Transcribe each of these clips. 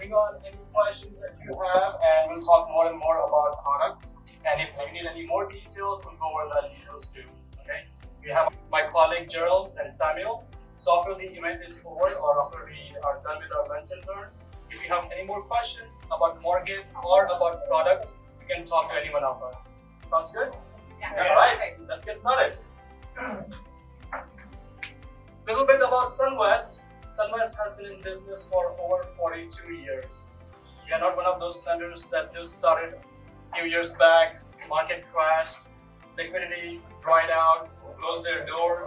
bring on any questions that you have, and we'll talk more and more about products. And if you need any more details, we'll go over that details too. Okay? We have my colleague Gerald and Samuel. So after the event is over, or after we are done with our lunch and learn, if you have any more questions about mortgage or about products, you can talk to any one of us. Sounds good? Yeah. All right, let's get started. Little bit about Sunwest. Sunwest has been in business for over 42 years. We are not one of those lenders that just started a few years back, market crashed, liquidity dried out, closed their doors,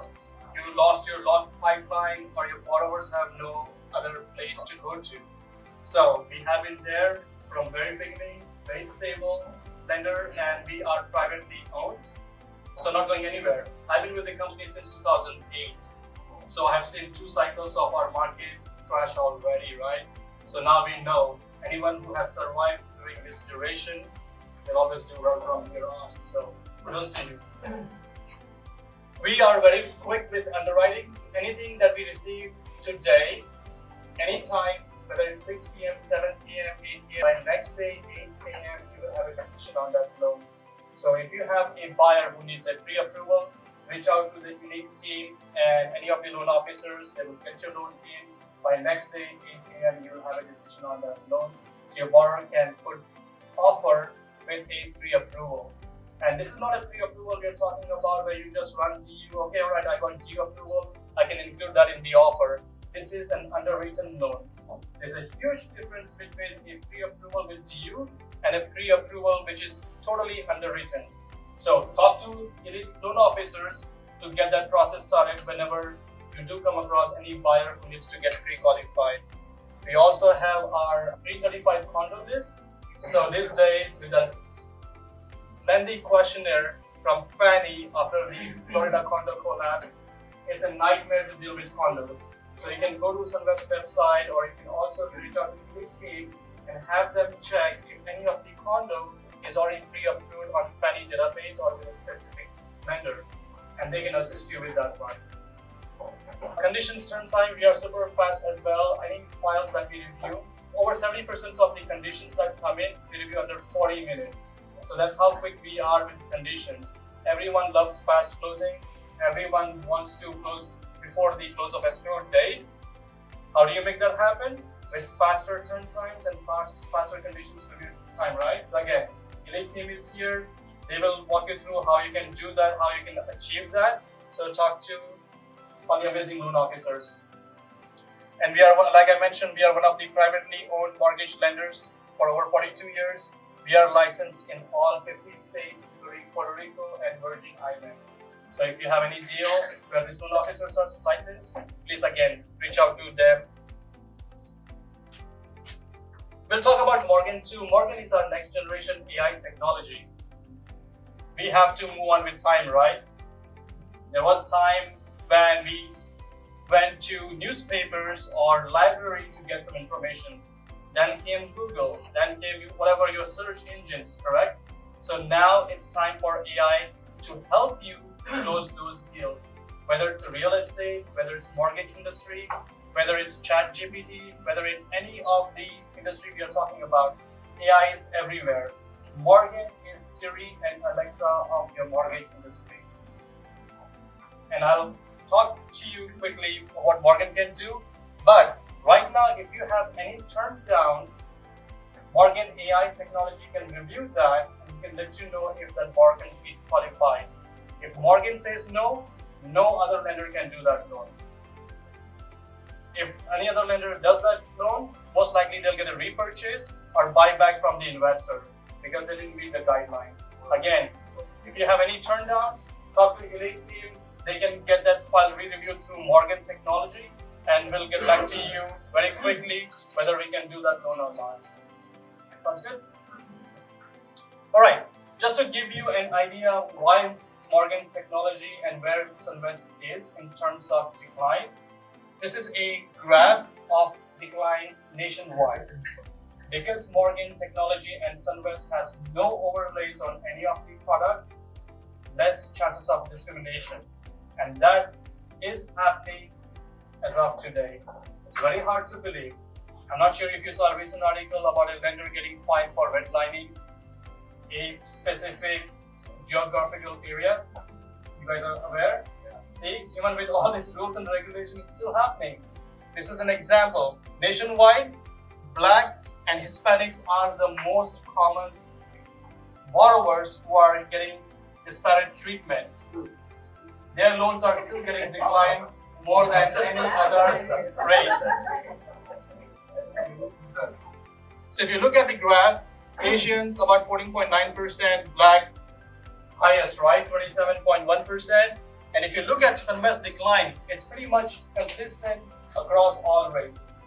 you lost your loan pipeline, or your borrowers have no other place to go to. So we have been there from very beginning, very stable lender, and we are privately owned, so not going anywhere. I've been with the company since 2008. So I have seen 2 cycles of our market crash already, right? So now we know anyone who has survived during this duration, they'll always do well from here on. So kudos to you. We are very quick with underwriting. Anything that we receive today, anytime, whether it's 6 p.m., 7 p.m., 8 p.m., by next day, 8 a.m., you will have a decision on that loan. So if you have a buyer who needs a pre-approval, reach out to the unique team and any of the loan officers. They will get your loan in. By next day, 8 a.m., you will have a decision on that loan. So your borrower can put offer with a pre-approval. And this is not a pre-approval we're talking about where you just run DU. Okay, all right, I got DU approval. I can include that in the offer. This is an underwritten loan. There's a huge difference between a pre-approval with DU and a pre-approval which is totally underwritten. So talk to elite loan officers to get that process started whenever you do come across any buyer who needs to get pre-qualified. We also have our pre-certified condo list. So these days, with a lengthy questionnaire from Fannie after the Florida condo collapse, it's a nightmare to deal with condos. So you can go to Sunwest website, or you can also reach out to the team and have them check if any of the condos is already pre-approved on Fannie database or with a specific vendor, and they can assist you with that one. Conditions turn time, we are super fast as well. Any files that we review, over 70% of the conditions that come in, we review under 40 minutes. So that's how quick we are with conditions. Everyone loves fast closing. Everyone wants to close before the close of escrow date. How do you make that happen? With faster turn times and faster conditions review time, right? Again, elite team is here. They will walk you through how you can do that, how you can achieve that. So talk to all the amazing loan officers. And we are, like I mentioned, we are one of the privately owned mortgage lenders for over 42 years. We are licensed in all 50 states, including Puerto Rico and Virgin Islands. So if you have any deal where these loan officers are licensed, please again reach out to them. We'll talk about Morgan too. Morgan is our next generation AI technology. We have to move on with time, right? There was time when we went to newspapers or library to get some information. Then came Google, then came whatever your search engines, correct? So now it's time for AI to help you close those deals. Whether it's real estate, whether it's mortgage industry, whether it's ChatGPT, whether it's any of the industry we are talking about, AI is everywhere. Morgan is Siri and Alexa of your mortgage industry. And I'll talk to you quickly what Morgan can do. But right now, if you have any turn downs, Morgan AI technology can review that and can let you know if that borrower can be qualified. If Morgan says no, no other lender can do that loan. If any other lender does that loan, most likely they'll get a repurchase or buyback from the investor because they didn't meet the guideline. Again, if you have any turn downs, talk to the elite team. They can get that file re-reviewed through Morgan technology, and we'll get back to you very quickly whether we can do that loan or not. Sounds good? All right, just to give you an idea of why Morgan technology and where Sunwest is in terms of decline, this is a graph of decline nationwide. Because Morgan technology and Sunwest has no overlays on any of the product, less chances of discrimination. And that is happening as of today. It's very hard to believe. I'm not sure if you saw a recent article about a vendor getting fined for redlining a specific geographical area. You guys are aware? See, even with all these rules and regulations, it's still happening. This is an example. Nationwide, blacks and Hispanics are the most common borrowers who are getting disparate treatment. Their loans are still getting declined more than any other race. So if you look at the graph, Asians about 14.9%, black highest, right, 27.1%. And if you look at Sunwest decline, it's pretty much consistent across all races.